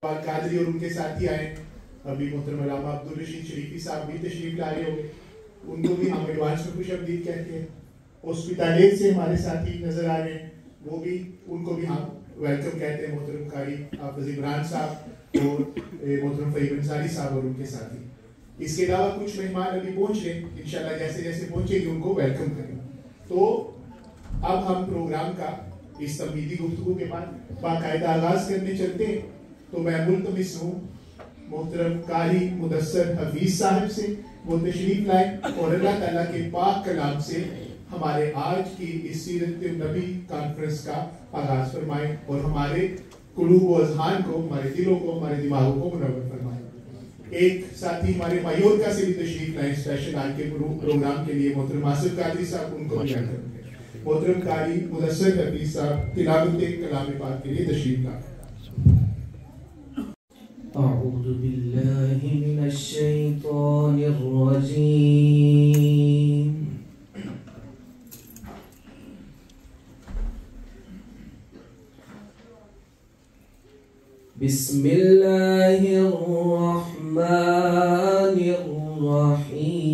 قادری اور ان کے ساتھی آئے. ابھی محترم علامہ عبدالرشید شریفی صاحب بھی تشریف لائے ہوئے, ان کو بھی ہم ایڈوانس میں خوش آمدید کہتے ہیں. ہاسپٹالیٹ سے ہمارے ساتھی نظر آ رہے ہیں, وہ بھی ان کو بھی ہم ویلکم کہتے ہیں. محترم قاری حافظ عمران صاحب اور محترم فہیم انصاری صاحب اور ان کے ساتھی. اس کے علاوہ کچھ مہمان ابھی پہنچ رہے ہیں, انشاءاللہ جیسے جیسے پہنچے گی ان کو ویلکم کریں. تو اب ہم پروگرام کا اس تمہیدی گفتگو کے بعد باقاعدہ آغاز کرنے چلتے ہیں. تو میں ملتمس ہوں محترم قاری مدثر حفیظ صاحب سے وہ تشریف لائیں اور اللہ تعالیٰ کے پاک کلام سے ہمارے آج کی اس سیرت النبی کانفرنس کا آغاز فرمائیں اور ہمارے قلوب و اذہان کو, ہمارے دلوں کو, ہمارے دماغوں کو منور فرمائیں. ایک ساتھی ہمارے مایورکا سے بھی تشریف لائیں اسپیشل آج کے پروگرام کے لیے, محترم آصف قادری صاحب, ان کو بھی کریں گے. محترم قاری مدثر حفیظ صاحب تلاوت کلام پاک کے لیے تشریف لائیں. أعوذ بالله من الشيطان الرجيم. بسم الله الرحمن الرحيم.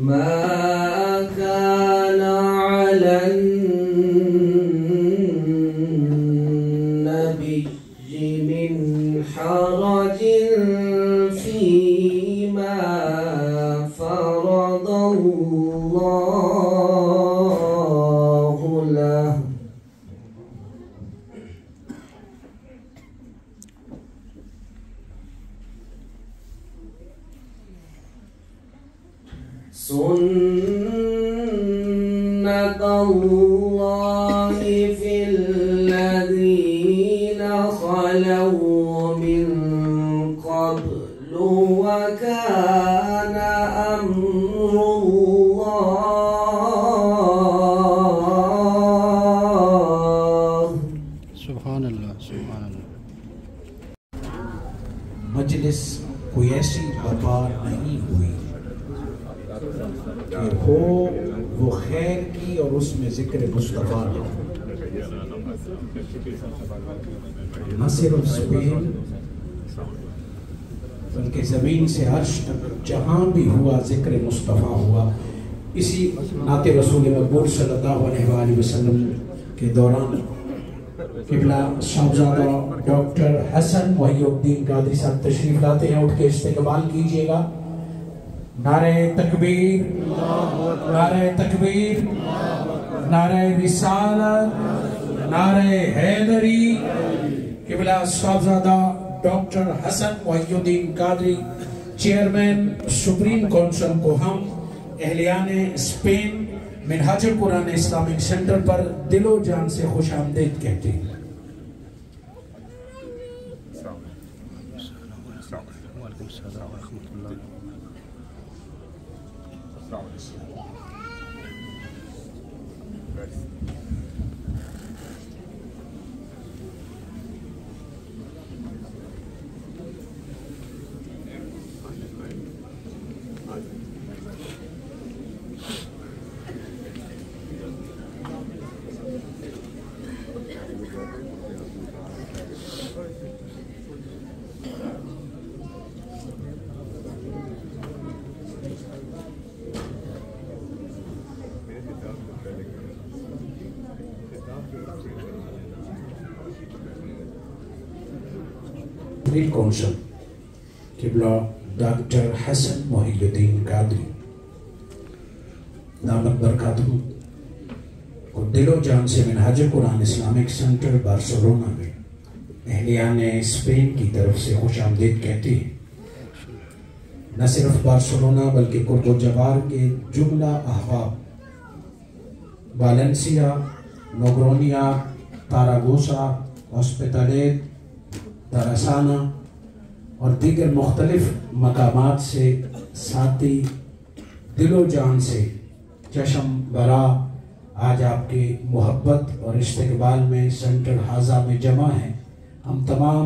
ما كان على النبي من حرج فيما فرض الله له. سنة الله في الذين خلوا من قبل وكان أمر الله. سبحان اللہ, سبحان اللہ. مجلس کوئی ایسی برپا نہیں ہوئی کہ ہو وہ خیر کی اور اس میں ذکر مصطفیٰ ہو. نہ صرف اسپین بلکہ زمین سے عرش تک جہاں بھی ہوا ذکر مصطفیٰ ہوا. اسی نعت رسول مقبول صلی اللہ علیہ وآلہ وسلم کے دوران قبلہ صاحبزادہ ڈاکٹر حسن محی الدین قادری صاحب تشریف لاتے ہیں. اٹھ کے استقبال کیجئے گا. نعرہ تکبیر, نعرہ تکبیر, نعرہ رسالت, نعرہ حیدری. قبلہ صاحبزادہ ڈاکٹر حسن محی الدین قادری چیئرمین سپریم کونسل کو ہم اہلیان اسپین منہاج القرآن اسلامک سینٹر پر دل و جان سے خوش آمدید کہتے ہیں. وعلیکم السلام ورحمۃ اللہ. سپریم کونسل قبلہ ڈاکٹر حسن محی الدین قادری دامت برکاتہ کو دل و جان سے منہاج القرآن اسلامک سینٹر بارسلونا میں اہلیان اسپین کی طرف سے خوش آمدید کہتے ہیں. نہ صرف بارسلونا بلکہ قرب و جوار کے جملہ احباب والنسیا, نوگرونیا, تاراگوسا, ہاسپٹالیٹ, درسانہ اور دیگر مختلف مقامات سے ساتھی دل و جان سے چشم برا آج آپ کے محبت اور استقبال میں سینٹر حاضہ میں جمع ہیں. ہم تمام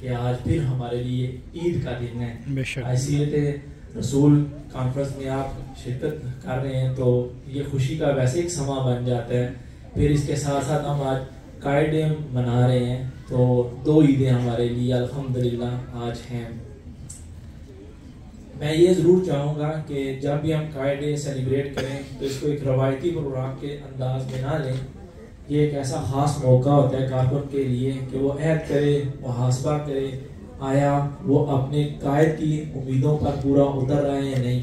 کہ آج پھر ہمارے لیے عید کا دن ہے. بے شک. حیثیت رسول کانفرنس میں آپ شرکت کر رہے ہیں تو یہ خوشی کا ویسے ایک سما بن جاتا ہے. پھر اس کے ساتھ ساتھ ہم آج قائد ڈے منا رہے ہیں تو 2 عیدیں ہمارے لیے الحمدللہ آج ہیں. میں یہ ضرور چاہوں گا کہ جب بھی ہم قائد ڈے سیلیبریٹ کریں تو اس کو ایک روایتی پروگرام کے انداز میں نہ لیں. یہ ایک ایسا خاص موقع ہوتا ہے کارکن کے لیے کہ وہ عہد کرے, محاسبہ کرے, آیا وہ اپنے قائد کی امیدوں پر پورا اتر رہا ہے یا نہیں.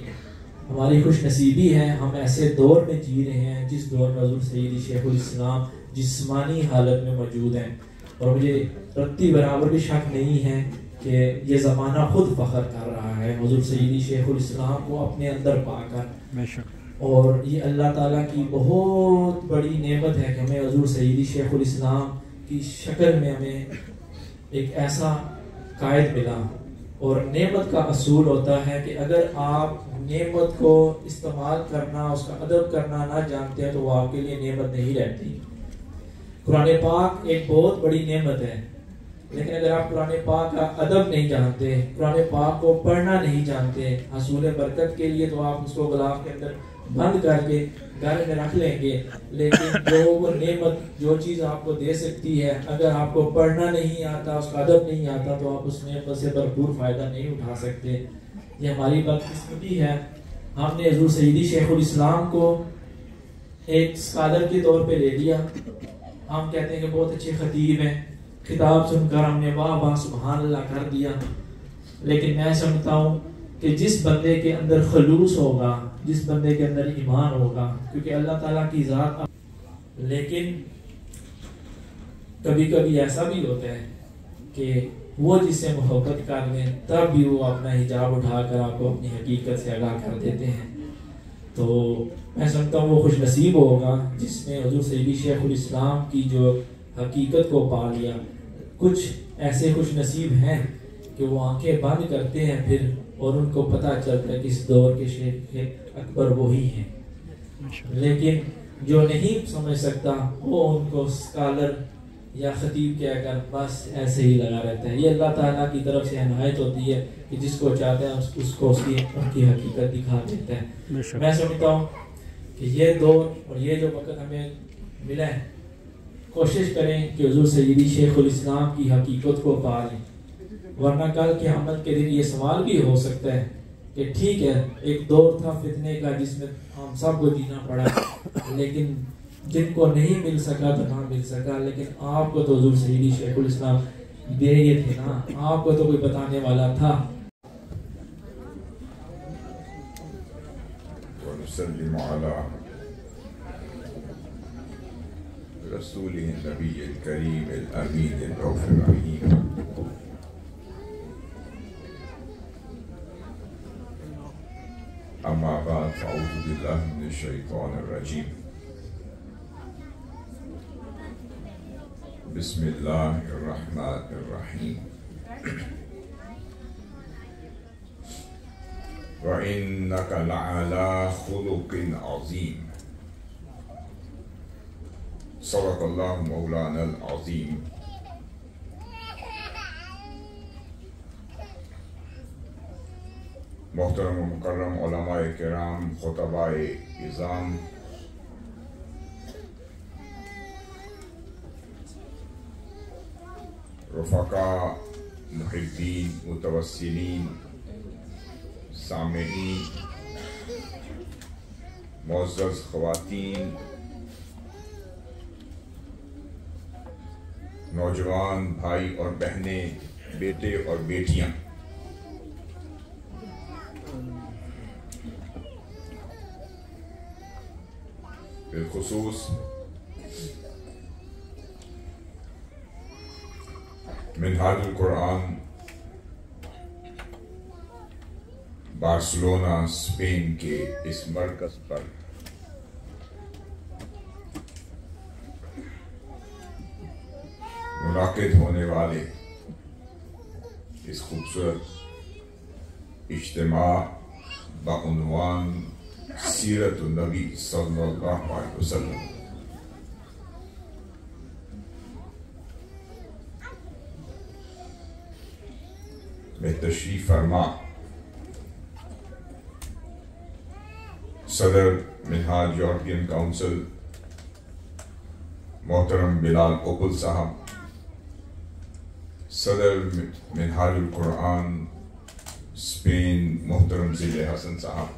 ہماری خوش نصیبی ہے ہم ایسے دور میں جی رہے ہیں جس دور میں حضور سیدی شیخ الاسلام جسمانی حالت میں موجود ہیں, اور مجھے رتی برابر بھی شک نہیں ہے کہ یہ زمانہ خود فخر کر رہا ہے حضور سیدی شیخ الاسلام کو اپنے اندر پا کر. بے شک. اور یہ اللہ تعالیٰ کی بہت بڑی نعمت ہے کہ ہمیں حضور سیدی شیخ الاسلام کی شکل میں ہمیں ایک ایسا قائد ملا. اور نعمت کا اصول ہوتا ہے کہ اگر آپ نعمت کو استعمال کرنا, اس کا ادب کرنا نہ جانتے ہیں تو وہ آپ کے لیے نعمت نہیں رہتی. قرآن پاک ایک بہت بڑی نعمت ہے, لیکن اگر آپ قرآن پاک کا ادب نہیں جانتے, قرآن پاک کو پڑھنا نہیں جانتے, حصول برکت کے لیے تو آپ اس کو غلاف کے اندر بند کر کے گھر میں رکھ لیں گے, لیکن جو وہ نعمت جو چیز آپ کو دے سکتی ہے اگر آپ کو پڑھنا نہیں آتا, اس کا ادب نہیں آتا تو آپ اس نعمت سے بھرپور فائدہ نہیں اٹھا سکتے. یہ ہماری بدقسمتی ہے. ہم نے حضور سیدی شیخ الاسلام کو ایک اسکالر کے طور پہ لے لیا. ہم کہتے ہیں کہ بہت اچھے خطیب ہیں, خطاب سن کر ہم نے واہ واہ سبحان اللہ کر دیا. لیکن میں سمجھتا ہوں کہ جس بندے کے اندر خلوص ہوگا, جس بندے کے اندر ایمان ہوگا, کیونکہ اللہ تعالیٰ کی ذات, لیکن کبھی کبھی ایسا بھی ہوتا ہے کہ وہ جس سے محبت کر لیں تب بھی وہ اپنا حجاب اٹھا کر آپ کو اپنی حقیقت سے آگاہ کر دیتے ہیں. تو میں سمجھتا ہوں وہ خوش نصیب ہوگا جس نے حضور سیدی شیخ الاسلام کی جو حقیقت کو پا لیا. کچھ ایسے خوش نصیب ہیں کہ وہ آنکھیں بند کرتے ہیں پھر اور ان کو پتہ چلتا ہے کہ اس دور کے شیخ اکبر وہی ہیں. لیکن جو نہیں سمجھ سکتا وہ ان کو اسکالر یا خطیب کہہ کر بس ایسے ہی لگا رہتا ہے. یہ اللہ تعالیٰ کی طرف سے عنایت ہوتی ہے کہ جس کو چاہتے ہیں اس کو ان کی حقیقت دکھا دیتا ہے. میں سمجھتا ہوں کہ یہ دور اور یہ جو وقت ہمیں ملا ہے, کوشش کریں کہ حضور سیدی شیخ الاسلام کی حقیقت کو پا لیں, ورنہ کل قیامت کے دن یہ سوال بھی ہو سکتا ہے کہ ٹھیک ہے ایک دور تھا فتنے کا جس میں ہم سب کو جینا پڑا, لیکن جن کو نہیں مل سکا تو نہ مل سکا, لیکن آپ کو تو حضور سیدی شیخ الاسلام دے یہ تھے نا, آپ کو تو کوئی بتانے والا تھا. وَنُسَلِّمُ عَلَىٰ رسوله النبي الكريم الأمين الرؤوف الرحيم. أما بعد فأعوذ بالله من الشيطان الرجيم. بسم الله الرحمن الرحيم. وإنك لعلى خلق عظيم. صدق الله مولانا العظيم. محترم و مکرم علماء کرام, خطباء عظام, رفقاء, محبین, متوسلین, سامعین, معزز خواتین, نوجوان بھائی اور بہنیں, بیٹے اور بیٹیاں, بالخصوص منہاج القرآن بارسلونا اسپین کے اس مرکز پر منعقد ہونے والے اس خوبصورت اجتماع بعنوان سیرت النبی صلی اللہ علیہ وسلم میں تشریف فرما صدر منہاج یورپین کاؤنسل محترم بلال اوپل صاحب، صدر منہاج القرآن اسپین محترم ضیاء حسن صاحب،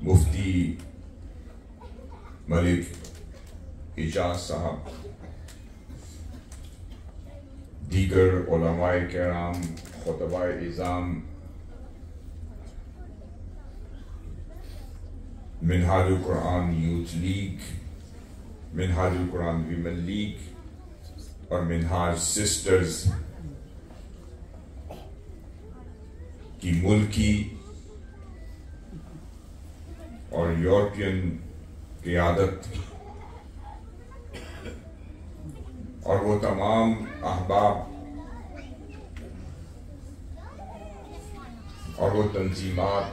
مفتی ملک اجاز صاحب، دیگر علماء کرام، خطباء اعظام، منہاج القرآن یوتھ لیگ، منہاج القرآن ویمن لیگ اور منہاج سسٹرز کی ملکی اور یورپین قیادت اور وہ تمام احباب اور وہ تنظیمات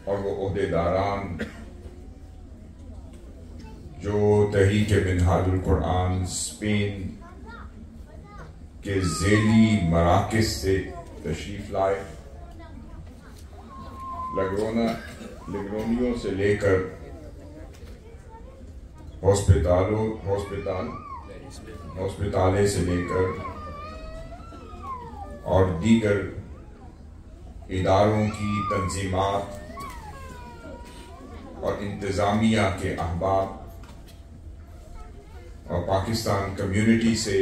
اور وہ عہدیداران جو تحریک منہاج القرآن اسپین کے ذیلی مراکز سے تشریف لائے، لگرونیوں سے لے کر ہاسپٹالے سے لے کر اور دیگر اداروں کی تنظیمات اور انتظامیہ کے احباب اور پاکستان کمیونٹی سے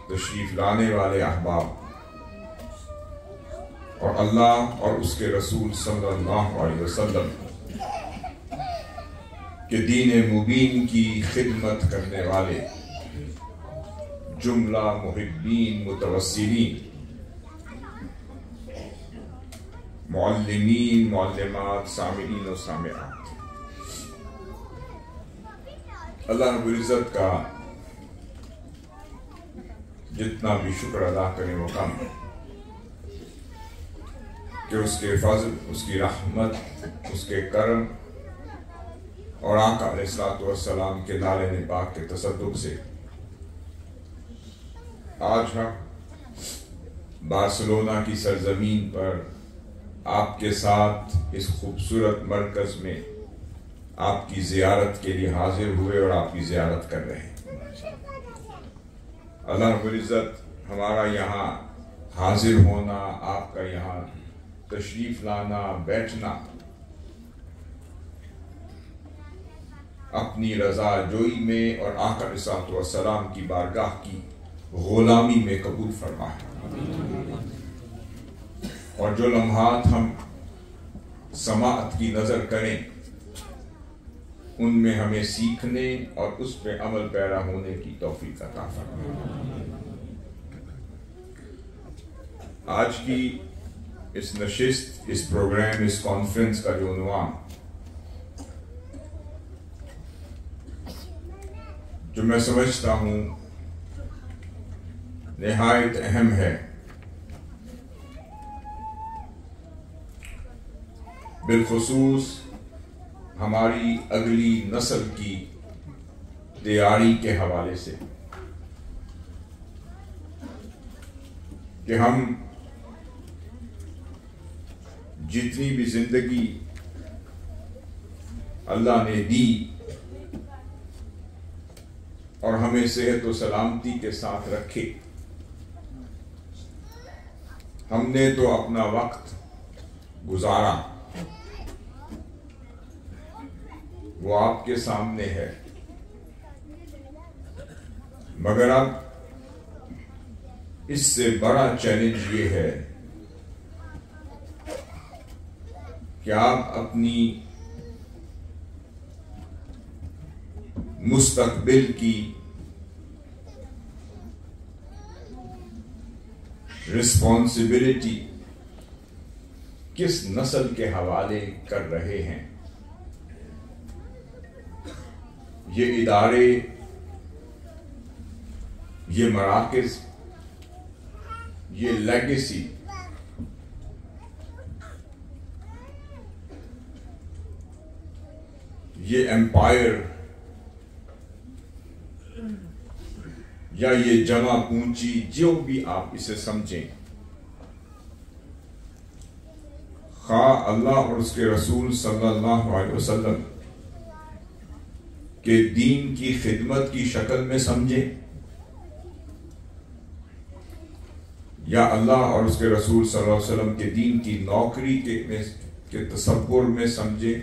تشریف لانے والے احباب اور اللہ اور اس کے رسول صلی اللہ علیہ وسلم کہ دین مبین کی خدمت کرنے والے جملہ محبین، متوسلین، معلمین، معلمات، سامعین و سامعات، اللہ رب العزت کا جتنا بھی شکر ادا کریں وہ کم ہے کہ اس کے فضل، اس کی رحمت، اس کے کرم اور آقا علیہ الصلوۃ والسلام کے لال پاک کے تصدق سے آج ہم بارسلونا کی سرزمین پر آپ کے ساتھ اس خوبصورت مرکز میں آپ کی زیارت کے لیے حاضر ہوئے اور آپ کی زیارت کر رہے ہیں۔ اللہ رب العزت ہمارا یہاں حاضر ہونا، آپ کا یہاں تشریف لانا، بیٹھنا اپنی رضا جوئی میں اور آقا علیہ الصلوۃ والسلام کی بارگاہ کی غلامی میں قبول فرمائے، اور جو لمحات ہم سماعت کی نظر کریں ان میں ہمیں سیکھنے اور اس پہ عمل پیرا ہونے کی توفیق عطا فرمائے۔ آج کی اس نشست، اس پروگرام، اس کانفرنس کا جو عنوان جو میں سمجھتا ہوں نہایت اہم ہے، بالخصوص ہماری اگلی نسل کی تیاری کے حوالے سے، کہ ہم جتنی بھی زندگی اللہ نے دی اور ہمیں صحت و سلامتی کے ساتھ رکھے، ہم نے تو اپنا وقت گزارا، وہ آپ کے سامنے ہے، مگر اب اس سے بڑا چیلنج یہ ہے کہ آپ اپنی مستقبل کی رسپانسبلٹی کس نسل کے حوالے کر رہے ہیں۔ یہ ادارے، یہ مراکز، یہ لیگیسی یہ ایمپائر یا یہ جمع پونچی جو بھی آپ اسے سمجھیں، خواہ اللہ اور اس کے رسول صلی اللہ علیہ وسلم کے دین کی خدمت کی شکل میں سمجھیں، یا اللہ اور اس کے رسول صلی اللہ علیہ وسلم کے دین کی نوکری کے تصور میں سمجھیں،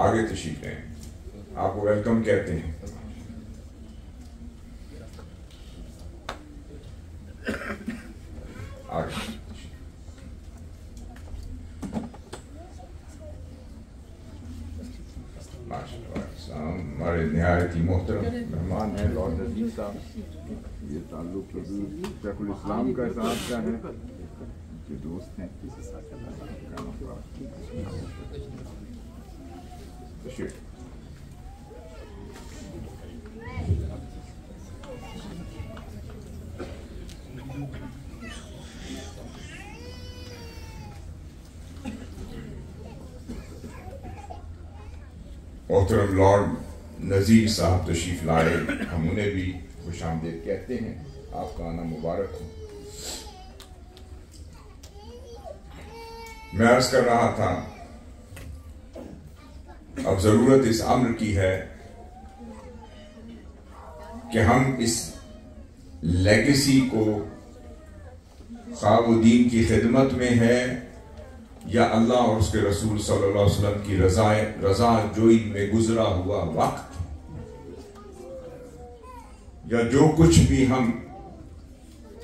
آگے تشریف لیں، آپ کو ویلکم کہتے ہیں۔ آگے ہمارے نہایت ہی محترم مہمان ہیں لارڈ نذیر صاحب، یہ تعلق شیخ الاسلام کا صاحب کا ہے، جو دوست ہیں۔ محترم لارڈ نذیر صاحب تشریف لائے، ہم انہیں بھی خوش آمدید کہتے ہیں، آپ کا آنا مبارک ہو۔ میں عرض کر رہا تھا اب ضرورت اس امر کی ہے کہ ہم اس لیگیسی کو خواہ وہ دین کی خدمت میں ہے یا اللہ اور اس کے رسول صلی اللہ علیہ وسلم کی رضا جوئی میں گزرا ہوا وقت، یا جو کچھ بھی ہم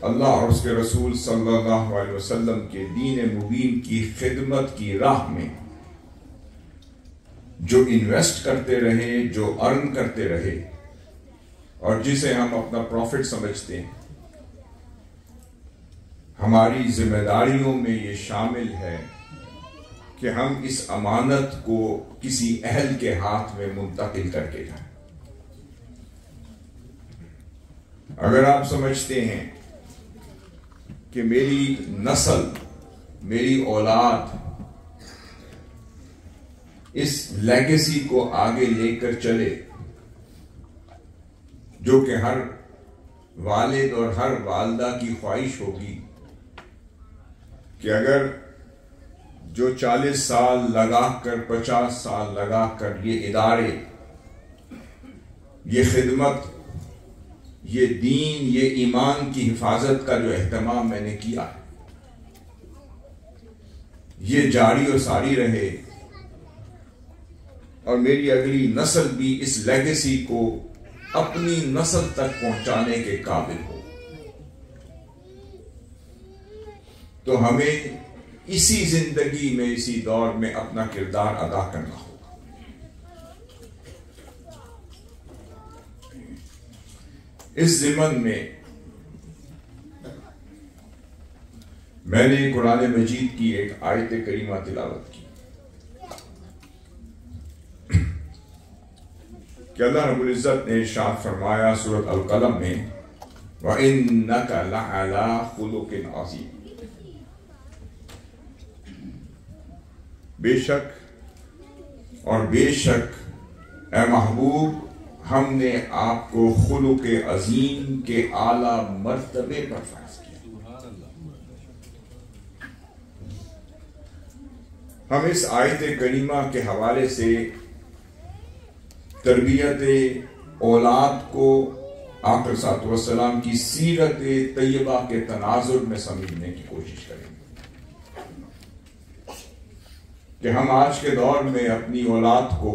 اللہ اور اس کے رسول صلی اللہ علیہ وسلم کے دین مبین کی خدمت کی راہ میں جو انویسٹ کرتے رہے، جو ارن کرتے رہے، اور جسے ہم اپنا پروفٹ سمجھتے ہیں، ہماری ذمہ داریوں میں یہ شامل ہے کہ ہم اس امانت کو کسی اہل کے ہاتھ میں منتقل کر کے جائیں۔ اگر آپ سمجھتے ہیں کہ میری نسل، میری اولاد اس لیگیسی کو آگے لے کر چلے، جو کہ ہر والد اور ہر والدہ کی خواہش ہوگی کہ اگر جو 40 سال لگا کر 50 سال لگا کر یہ ادارے، یہ خدمت، یہ دین، یہ ایمان کی حفاظت کا جو اہتمام میں نے کیا ہے، یہ جاری و ساری رہے، اور میری اگلی نسل بھی اس لیگیسی کو اپنی نسل تک پہنچانے کے قابل ہو، تو ہمیں اسی زندگی میں، اسی دور میں اپنا کردار ادا کرنا ہوگا۔ اس ضمن میں میں نے قرآن مجید کی ایک آیت کریمہ تلاوت کی کہ اللہ رب العزت نے ارشاد فرمایا سورۃ القلم میں، وَإِنَّكَ لَعَلَىٰ خُلُقٍ عَظِيمٍ، بے شک اور بے شک اے محبوب، ہم نے آپ کو خلق عظیم کے اعلیٰ مرتبے پر فائز کیا۔ ہم اس آیت کریمہ کے حوالے سے تربیت اولاد کو آقا علیہ الصلوۃ والسلام کی سیرت طیبہ کے تناظر میں سمجھنے کی کوشش کریں گے کہ ہم آج کے دور میں اپنی اولاد کو،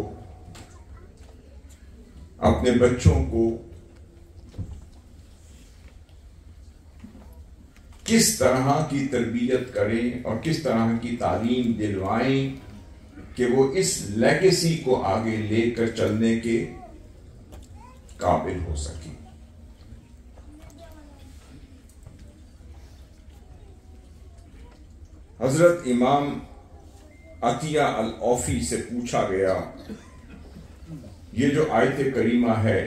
اپنے بچوں کو کس طرح کی تربیت کریں اور کس طرح کی تعلیم دلوائیں کہ وہ اس لیگیسی کو آگے لے کر چلنے کے قابل ہو سکیں۔ حضرت امام عطیہ العوفی سے پوچھا گیا، یہ جو آیت کریمہ ہے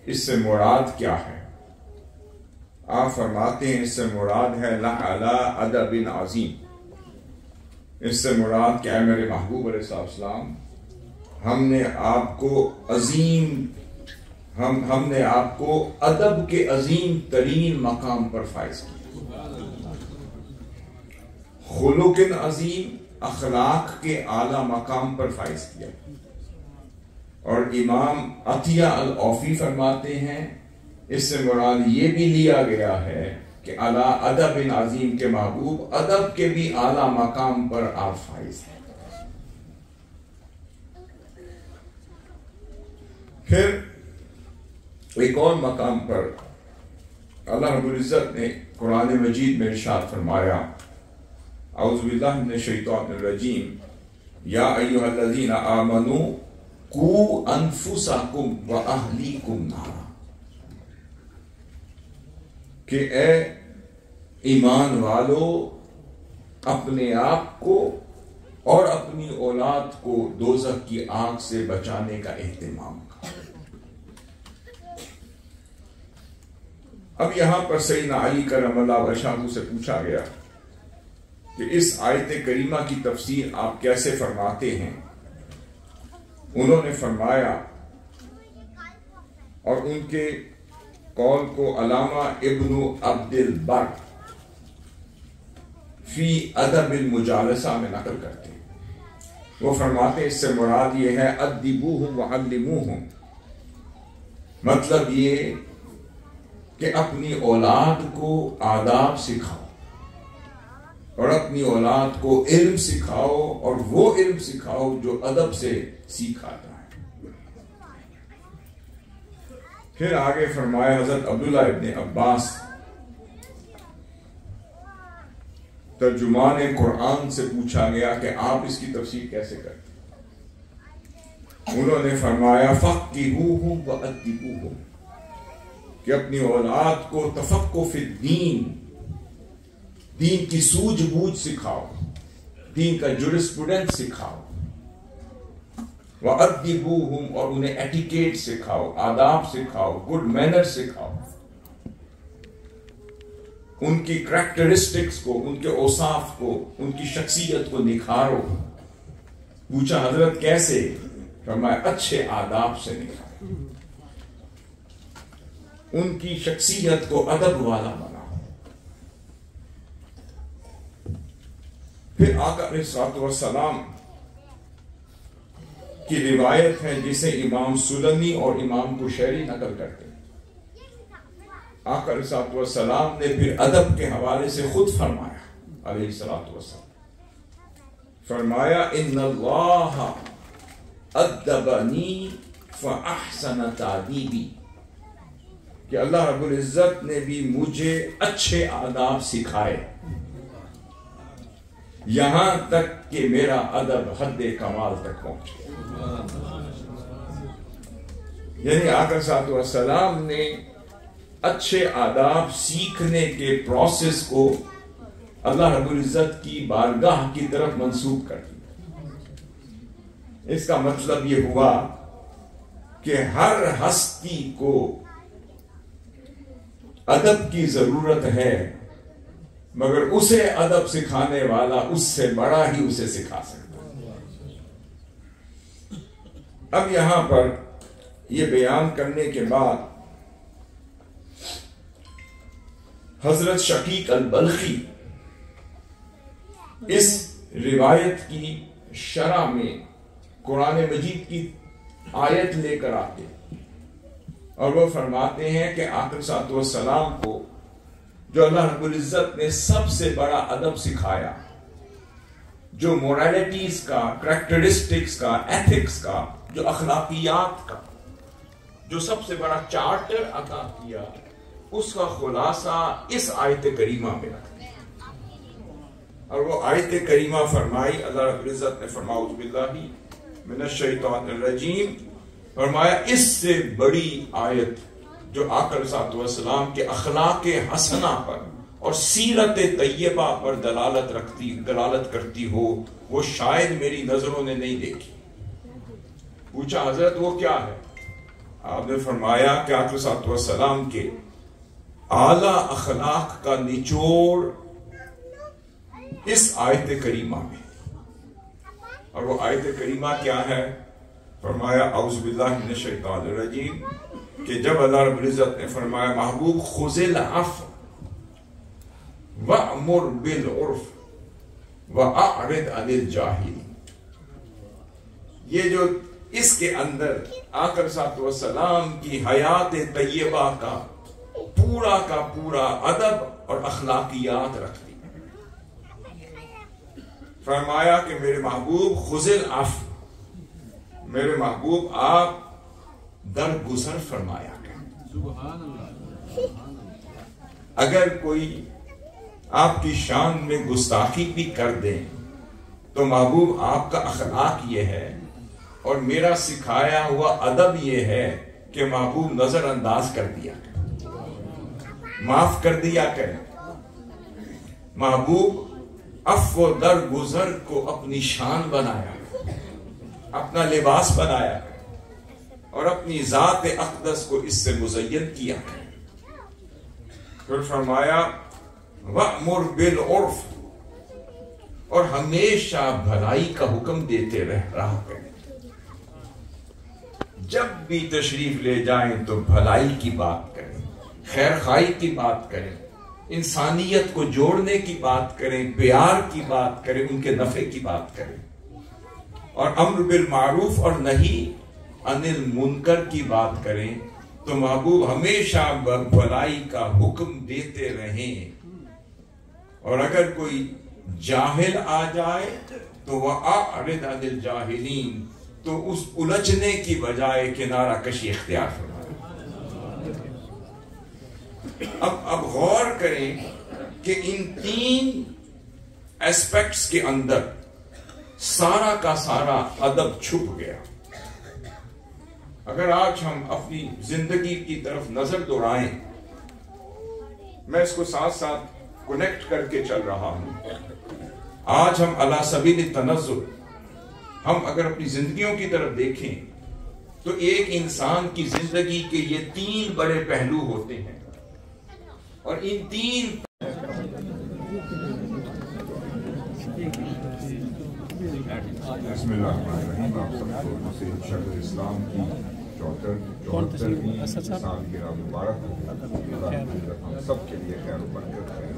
اس سے مراد کیا ہے؟ آپ فرماتے ہیں اس سے مراد ہے لَعَلَىٰ أَدَبٍ عَظِيمٍ، اس سے مراد کہ اے میرے محبوب علیہ السلام ہم نے آپ کو عظیم ہم نے آپ کو ادب کے عظیم ترین مقام پر فائز کیا، خلق عظیم، اخلاق کے اعلی مقام پر فائز کیا۔ اور امام عطیہ العوفی فرماتے ہیں اس سے مراد یہ بھی لیا گیا ہے کہ اعلی ادب عظیم کے محبوب ادب کے بھی اعلی مقام پر آپ فائز ہیں۔ پھر ایک اور مقام پر اللہ رب العزت نے قرآن مجید میں ارشاد فرمایا، اعوذ باللہ من الشیطان الرجیم، یا ایھا الذین آمنوا قوا انفسکم واہلیکم نارا، کہ اے ایمان والو اپنے آپ کو اور اپنی اولاد کو دوزخ کی آگ سے بچانے کا اہتمام کرو۔ اب یہاں پر سیدنا علی کرم اللہ وجہہ سے پوچھا گیا کہ اس آیت کریمہ کی تفسیر آپ کیسے فرماتے ہیں؟ انہوں نے فرمایا، اور ان کے قول کو علامہ ابن عبد البر فی ادب المجالسہ میں نقل کرتے ہیں، وہ فرماتے ہیں اس سے مراد یہ ہے ادبوہم وعلموہم، مطلب یہ کہ اپنی اولاد کو آداب سکھاؤ اور اپنی اولاد کو علم سکھاؤ، اور وہ علم سکھاؤ جو ادب سے سیکھاتا ہے۔ پھر آگے فرمایا، حضرت عبداللہ ابن عباس ترجمان قرآن سے پوچھا گیا کہ آپ اس کی تفسیر کیسے کرتے ہیں؟ انہوں نے فرمایا فقہوہم وادبوہم، کہ اپنی اولاد کو تفقہ فی الدین، دین کی سوجھ بوجھ سکھاؤ، دین کا جورسپروڈنس سکھاؤ، وَأَدِّبُوهُمْ، اور انہیں ایٹیکیٹ سکھاؤ، آداب سکھاؤ، گڈ مینر سکھاؤ، ان کی کریکٹرسٹکس کو، ان کے اوصاف کو، ان کی شخصیت کو نکھارو۔ پوچھا حضرت کیسے؟ فرمایا اچھے آداب سے نکھارو، ان کی شخصیت کو ادب والا بناؤ۔ پھر آقا علیہ الصلوۃ والسلام کی روایت ہے جسے امام سلمی اور امام قشیری نقل کرتے ہیں، آقا علیہ الصلوۃ والسلام نے پھر ادب کے حوالے سے خود فرمایا علیہ الصلوۃ والسلام، فرمایا ان اللہ ادبنی فاحسن تعدیبی، کہ اللہ رب العزت نے بھی مجھے اچھے آداب سکھائے، یہاں تک کہ میرا ادب حد کمال تک پہنچے۔ یعنی آقا صلی اللہ علیہ وسلم نے اچھے آداب سیکھنے کے پروسیس کو اللہ رب العزت کی بارگاہ کی طرف منسوب کر دیا۔ اس کا مطلب یہ ہوا کہ ہر ہستی کو ادب کی ضرورت ہے، مگر اسے ادب سکھانے والا اس سے بڑا ہی اسے سکھا سکتا ہے۔ اب یہاں پر یہ بیان کرنے کے بعد حضرت شقیق البلخی اس روایت کی شرح میں قرآن مجید کی آیت لے کر آتے ہیں، اور وہ فرماتے ہیں کہ آقا صلی اللہ علیہ وسلم کو جو اللہ رب العزت نے سب سے بڑا ادب سکھایا، جو مورالٹیز کا، کریکٹرسٹکس کا، ایتھکس کا، جو اخلاقیات کا جو سب سے بڑا چارٹر عطا کیا، اس کا خلاصہ اس آیت کریمہ میں رکھتے ہیں۔ اور وہ آیت کریمہ فرمائی، اللہ رب العزت نے فرمایا اعوذ باللہ من الشیطان الرجیم، فرمایا اس سے بڑی آیت جو آقا علیہ الصلوۃ والسلام کے اخلاق حسنہ پر اور سیرت طیبہ پر دلالت کرتی ہو، وہ شاید میری نظروں نے نہیں دیکھی۔ پوچھا حضرت وہ کیا ہے؟ آپ نے فرمایا کہ آقا علیہ الصلوۃ والسلام کے اعلیٰ اخلاق کا نچوڑ اس آیت کریمہ میں، اور وہ آیت کریمہ کیا ہے؟ فرمایا اعوذ باللہ من الشیطان الرجیم کہ جب اللہ رب العزت نے فرمایا محبوب خذ العفو وأمر بالعرف وأعرض عن الجاہلین، یہ جو اس کے اندر آقا صلی اللہ علیہ وسلم کی حیات طیبہ کا پورا ادب اور اخلاقیات رکھتی ہے. فرمایا کہ میرے محبوب خذ العفو، میرے محبوب آپ درگزر فرمایا کریں. اگر کوئی آپ کی شان میں گستاخی بھی کر دیں تو محبوب آپ کا اخلاق یہ ہے اور میرا سکھایا ہوا ادب یہ ہے کہ محبوب نظر انداز کر دیا کریں، معاف کر دیا کریں. محبوب عفو درگزر کو اپنی شان بنایا، اپنا لباس بنایا اور اپنی ذات اقدس کو اس سے مزین کیا. پھر فرمایا وَأْمُرْ بِالْعُرْفِ، اور ہمیشہ بھلائی کا حکم دیتے رہا کریں. جب بھی تشریف لے جائیں تو بھلائی کی بات کریں، خیر خواہی کی بات کریں، انسانیت کو جوڑنے کی بات کریں، پیار کی بات کریں، ان کے نفع کی بات کریں، اور امر بالمعروف اور نہی عن المنکر کی بات کریں. تو محبوب ہمیشہ بھلائی کا حکم دیتے رہیں. اور اگر کوئی جاہل آ جائے تو وَأَعْرِضْ عَنِ الْجَاهِلِينَ، تو اس الجھنے کی بجائے کنارہ کشی اختیار فرمائے. اب غور کریں کہ ان تین ایسپیکٹس کے اندر سارا کا سارا ادب چھپ گیا. اگر آج ہم اپنی زندگی کی طرف نظر دوڑائیں، میں اس کو ساتھ ساتھ کنیکٹ کر کے چل رہا ہوں. آج ہم علی سبیل التنزل ہم اگر اپنی زندگیوں کی طرف دیکھیں تو ایک انسان کی زندگی کے یہ تین بڑے پہلو ہوتے ہیں، اور ان تین بسم اللہ الرحمن الرحیم. آپ سب کو مسیح شہر اسلام کی 74ویں سالگرہ مبارک ہو. ہم سب کے لیے خیر و برکت ہے،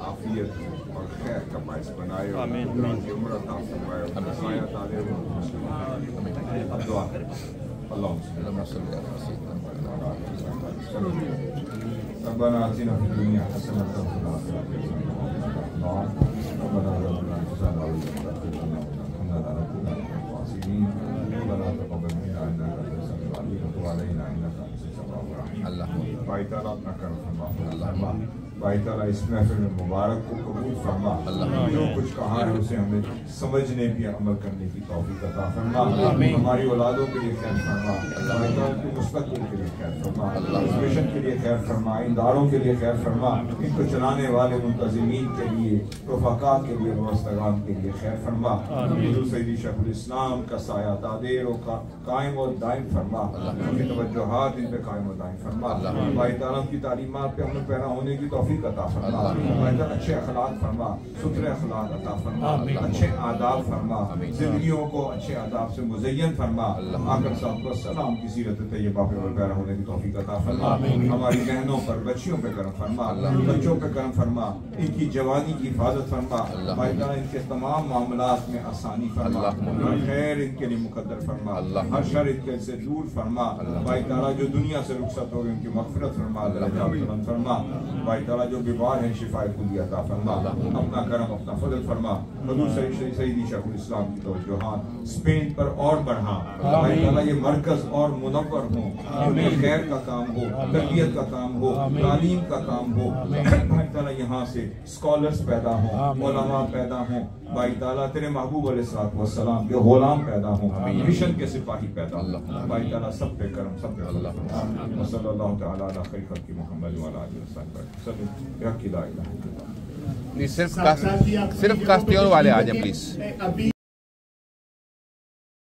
عافیت اور خیر کا باعث بنائے، اور عمر عطا فرمائے اور مسائل عطا دے. اب دعا کریں. اللہم صلی علی سیدنا ربنا آتنا فی الدنیا حسنۃ وفی الآخرۃ حسنۃ ربنا لا تزغ قلوبنا بھائی تعالیٰ اپنا کرم فرما. بھائی تعالیٰ اس محفل مبارک کو قبول فرما. جو کچھ کہا ہے اسے ہمیں سمجھنے بھی عمل کرنے کی توفیق عطا فرما. ہماری اولادوں کے لیے خیر فرما، بھائی تعالیٰ کے مستقبل کے لیے خیر فرما، اس مشن کے لیے خیر فرما، اداروں کے لیے خیر فرما، ان کو چلانے والے منتظمین کے لیے، رفقاء کے لیے، وابستگان کے لیے خیر فرما. حضور سیدی شیخ الاسلام کا سایہ تادیر و قائم و دائم فرما. ان کی توجہات ان پہ قائم و دائم فرما. بھائی تعالیٰ کی تعلیمات پہ عمل پیرا ہونے کی توفیق عطا فرما. بھائی تعالیٰ اچھے اخلاق فرما، ستھرے اخلاق عطا فرما، اچھے آداب فرما، زندگیوں کو اچھے آداب سے مزین فرما. آقا صاحب السلام کی سیرت طیبہ پہ عمل پیرا ہونے کی توفیق عطا فرما. ہماری بہنوں پر، بچیوں پہ کرم فرما، بچوں پہ کرم فرما، ان کی جوانی کی حفاظت فرما. بھائی تعالیٰ ان کے تمام معاملات میں آسانی فرما، ہر خیر ان کے لیے مقدر فرما، ہر شر ان کے سے دور فرما. بھائی تعالیٰ جو دنیا سے رخصت ہو گئے ان کی مغفرت فرما، درجات فرما. بھائی تعالیٰ جو بیمار ہیں شفائے کلی عطا فرما. اپنا کرم، اپنا فضل فرما. حضور سیدی شیخ الاسلام کی توجہات اسپین پر اور بڑھا. بھائی تعالیٰ یہ مرکز اور منور ہوں، ان میں خیر کا کام ہو، تربیت کا کام ہو، تعلیم کا کام ہو. بھائی تعالیٰ یہاں سے اسکالرز پیدا ہوں، علماء پیدا ہوں. بھائی تعالیٰ تیرے محبوب علیہ السلام کے غلام پیدا ہوں، مشن کے سپاہی پیدا ہوں. بھائی تعالیٰ سب پہ کرم، سب پہ فضل فرما. صلی اللہ تعالیٰ علی خیر خلق محمد وعلی آلہ وصحبہ وسلم. یا لا الہ الا اللہ. صرف کاسٹیور والے آ جائیں پلیز.